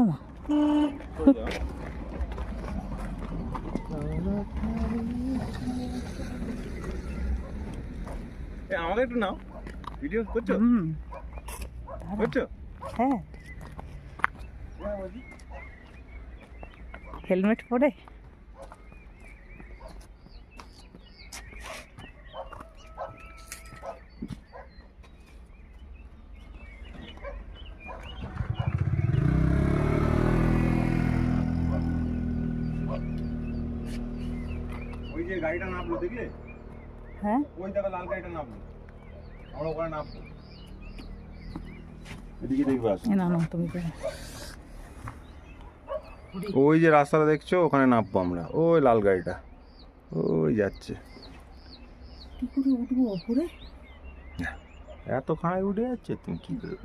ওমা, আমাকে একটু নাও, ভিডিও করছো? করছো? হ্যাঁ, হেলমেট পরে ওই যে গাড়িটা নামলো দেখলে? হ্যাঁ, ওই দেখো লাল গাড়িটা নামলো, আমরা ওখানে নামবো। এদিকে দেখবে আসো। না না তুমি করো। ওই যে রাস্তাটা দেখছো, ওখানে নামবো আমরা। ওই লাল গাড়িটা ওই যাচ্ছে। কি করে উঠবো ওপরে? এত খাঁড়ায় উঠে যাচ্ছে, তুমি কি করে?